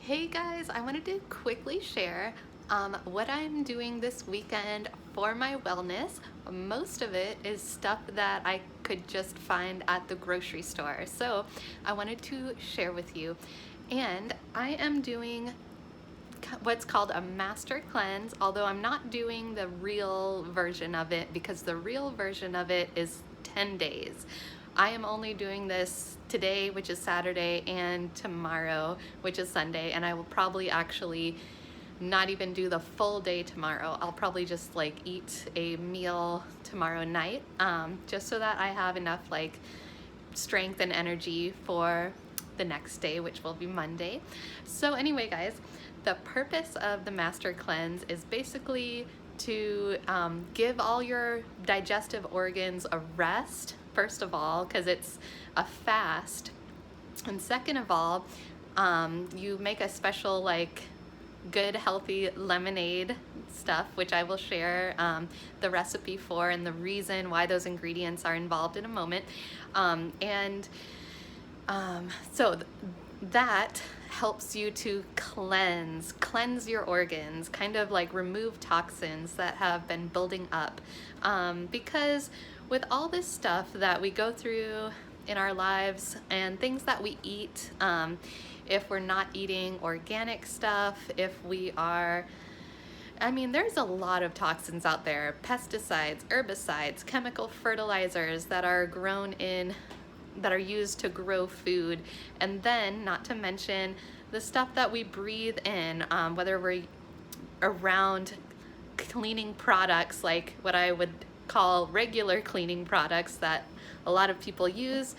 Hey guys, I wanted to quickly share what I'm doing this weekend for my wellness. Most of it is stuff that I could just find at the grocery store. So I wanted to share with you. And I am doing what's called a master cleanse, although I'm not doing the real version of it because the real version of it is 10 days. I am only doing this today, which is Saturday, and tomorrow, which is Sunday, and I will probably actually not even do the full day tomorrow. I'll probably just like eat a meal tomorrow night, just so that I have enough like strength and energy for the next day, which will be Monday. So anyway, guys, the purpose of the Master Cleanse is basically to give all your digestive organs a rest, first of all, because it's a fast. And second of all, you make a special like good healthy lemonade stuff, which I will share the recipe for and the reason why those ingredients are involved in a moment. So that helps you to cleanse your organs, kind of like remove toxins that have been building up. Because with all this stuff that we go through in our lives and things that we eat, if we're not eating organic stuff, if we are, there's a lot of toxins out there, pesticides, herbicides, chemical fertilizers that are used to grow food, and then not to mention the stuff that we breathe in, whether we're around cleaning products like what I would call regular cleaning products that a lot of people use,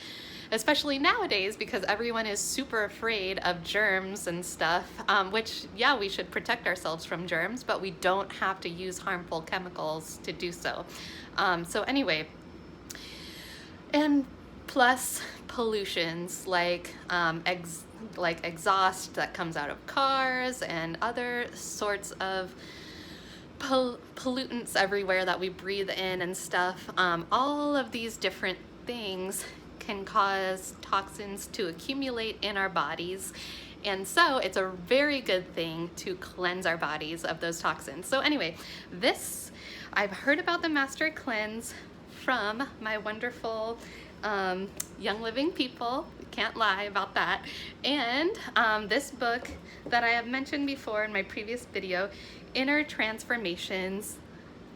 especially nowadays because everyone is super afraid of germs and stuff, which, yeah, we should protect ourselves from germs, but we don't have to use harmful chemicals to do so. So anyway, and plus pollutions like exhaust that comes out of cars and other sorts of pollutants everywhere that we breathe in and stuff. All of these different things can cause toxins to accumulate in our bodies. And so it's a very good thing to cleanse our bodies of those toxins. So anyway, I've heard about the Master Cleanse from my wonderful Young Living people. Can't lie about that. And this book that I have mentioned before in my previous video, Inner Transformations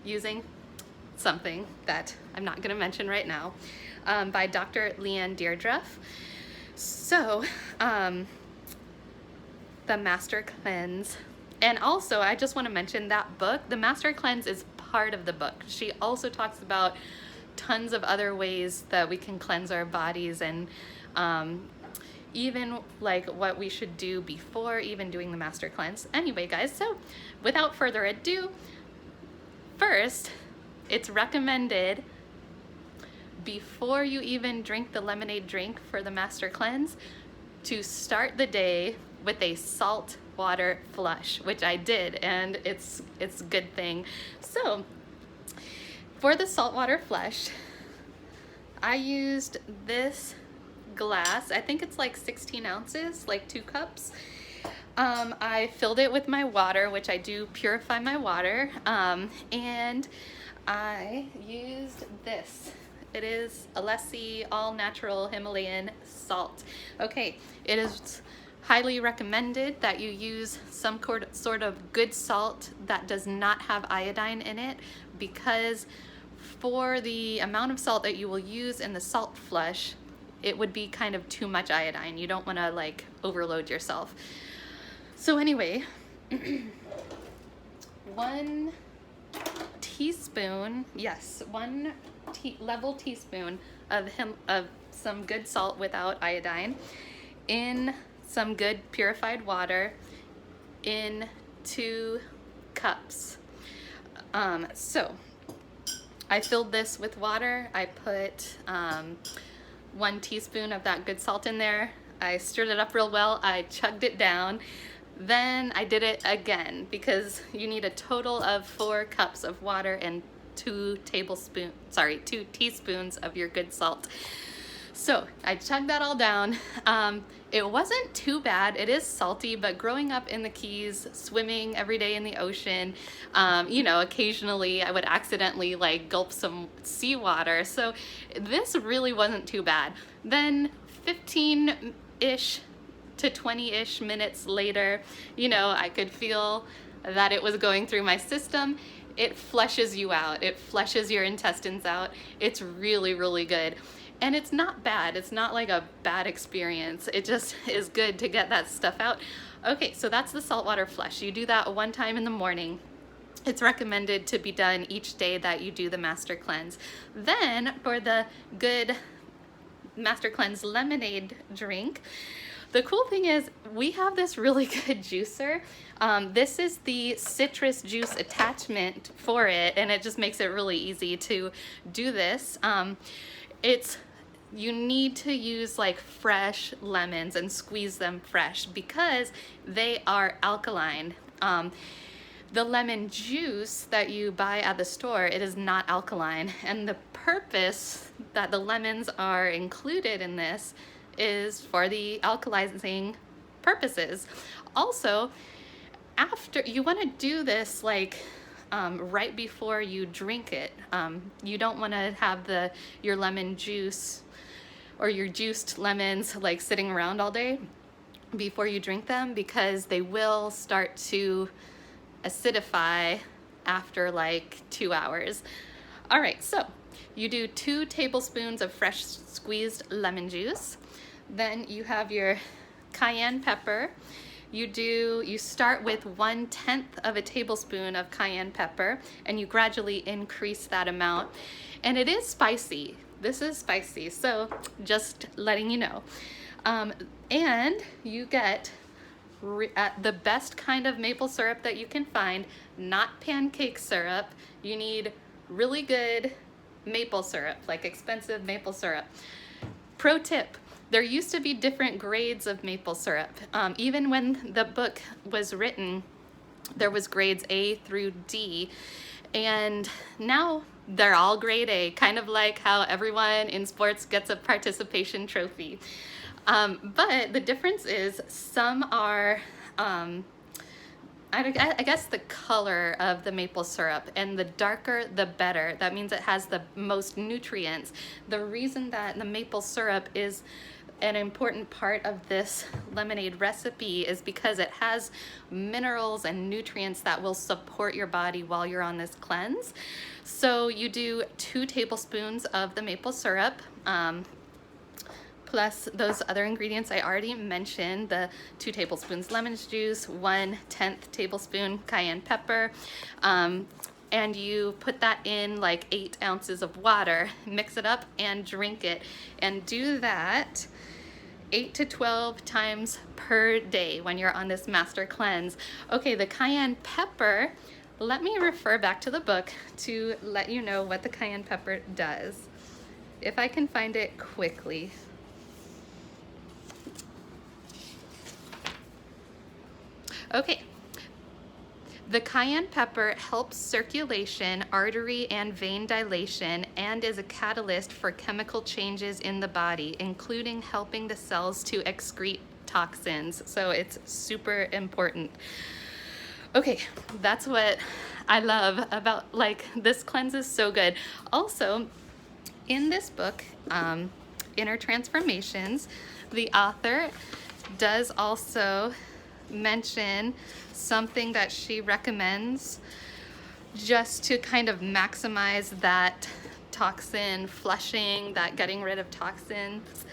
Using something that I'm not going to mention right now, by Dr. Leanne Deirdre. So the Master Cleanse, and also I just want to mention that book, the Master Cleanse, is part of the book. She also talks about tons of other ways that we can cleanse our bodies, and even like what we should do before even doing the Master Cleanse. Anyway, guys, so without further ado, first, it's recommended before you even drink the lemonade drink for the Master Cleanse to start the day with a salt water flush, which I did, and it's a good thing. So for the saltwater flush, I used this glass. I think it's like 16 ounces, like 2 cups. I filled it with my water, which I do purify my water, and I used this. It is Alessi All Natural Himalayan Salt. Okay, it is highly recommended that you use some sort of good salt that does not have iodine in it, because for the amount of salt that you will use in the salt flush, it would be kind of too much iodine. You don't want to like overload yourself. So anyway, 1 teaspoon, yes, 1 level teaspoon of some good salt without iodine in some good purified water in 2 cups. So I filled this with water. I put 1 teaspoon of that good salt in there. I stirred it up real well. I chugged it down. Then I did it again because you need a total of 4 cups of water and 2 teaspoons of your good salt. So I chugged that all down. It wasn't too bad. It is salty, but growing up in the Keys, swimming every day in the ocean, occasionally I would accidentally like gulp some seawater. So this really wasn't too bad. Then 15-ish to 20-ish minutes later, I could feel that it was going through my system. It flushes you out. It flushes your intestines out. It's really, really good. And it's not bad. It's not like a bad experience. It just is good to get that stuff out. Okay, so that's the saltwater flush. You do that one time in the morning. It's recommended to be done each day that you do the Master Cleanse. Then for the good Master Cleanse lemonade drink, the cool thing is we have this really good juicer. This is the citrus juice attachment for it, and it just makes it really easy to do this. You need to use like fresh lemons and squeeze them fresh because they are alkaline. The lemon juice that you buy at the store, it is not alkaline, and the purpose that the lemons are included in this is for the alkalizing purposes. Also, after you want to do this like right before you drink it. You don't want to have your lemon juice or your juiced lemons like sitting around all day before you drink them, because they will start to acidify after like 2 hours. All right, so you do 2 tablespoons of fresh squeezed lemon juice. Then you have your cayenne pepper. You start with 1/10 of a tablespoon of cayenne pepper, and you gradually increase that amount. And it is spicy. This is spicy, so just letting you know. And you get the best kind of maple syrup that you can find, not pancake syrup. You need really good maple syrup, like expensive maple syrup. Pro tip: there used to be different grades of maple syrup. Even when the book was written, there was grades A through D, and now they're all grade A, kind of like how everyone in sports gets a participation trophy. But the difference is some are, I guess the color of the maple syrup, and the darker the better. That means it has the most nutrients. The reason that the maple syrup is an important part of this lemonade recipe is because it has minerals and nutrients that will support your body while you're on this cleanse. So you do 2 tablespoons of the maple syrup, plus those other ingredients I already mentioned, the 2 tablespoons lemon juice, 1/10 tablespoon cayenne pepper, and you put that in like 8 ounces of water, mix it up and drink it, and do that 8 to 12 times per day when you're on this Master Cleanse. Okay, the cayenne pepper, let me refer back to the book to let you know what the cayenne pepper does, if I can find it quickly. Okay. The cayenne pepper helps circulation, artery and vein dilation, and is a catalyst for chemical changes in the body, including helping the cells to excrete toxins. So it's super important. Okay, that's what I love about, like, this cleanse is so good. Also, in this book, Inner Transformations, the author does also mention something that she recommends just to kind of maximize that toxin flushing, that getting rid of toxins,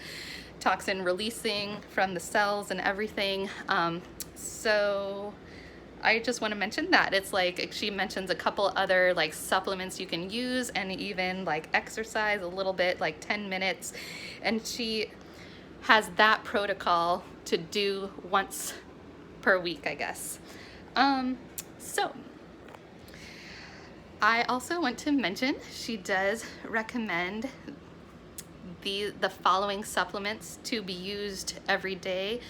toxin releasing from the cells and everything. So I just want to mention that. It's like she mentions a couple other like supplements you can use, and even like exercise a little bit, like 10 minutes. And she has that protocol to do once per week, I guess. So I also want to mention she does recommend the following supplements to be used every day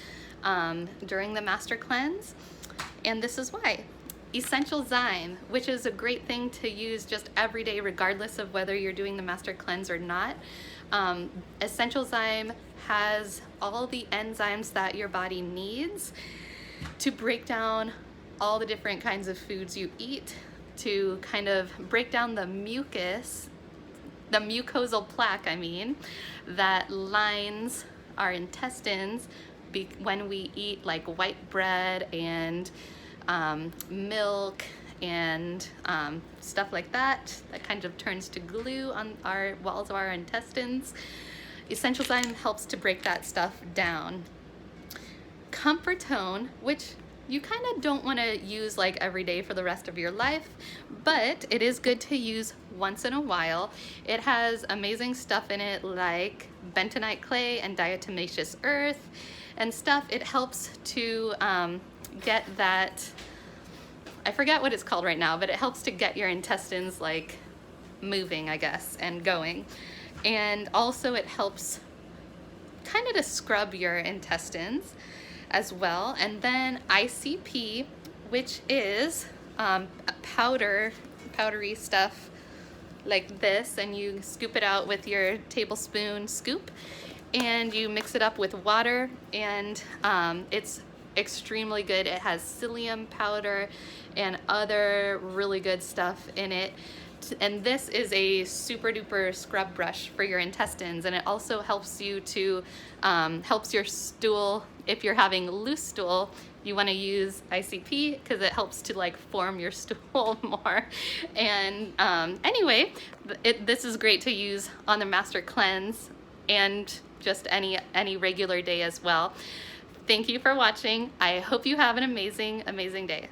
during the Master Cleanse, and this is why. Essential Zyme, which is a great thing to use just every day regardless of whether you're doing the Master Cleanse or not. Um, Essential Zyme has all the enzymes that your body needs to break down all the different kinds of foods you eat, to kind of break down the mucosal plaque, that lines our intestines when we eat like white bread and milk and stuff like that kind of turns to glue on our walls of our intestines. Essential Zyme helps to break that stuff down. Comfortone, which you kind of don't want to use like every day for the rest of your life, but it is good to use once in a while. It has amazing stuff in it like bentonite clay and diatomaceous earth and stuff. It helps to get that, I forget what it's called right now, but it helps to get your intestines like moving, I guess, and going. And also it helps kind of to scrub your intestines as well. And then ICP, which is powdery stuff like this, and you scoop it out with your tablespoon scoop and you mix it up with water, and it's extremely good. It has psyllium powder and other really good stuff in it. And this is a super duper scrub brush for your intestines, and it also helps you to helps your stool. If you're having loose stool, you want to use ICP because it helps to like form your stool more. And anyway, this is great to use on the Master Cleanse and just any regular day as well. Thank you for watching. I hope you have an amazing day.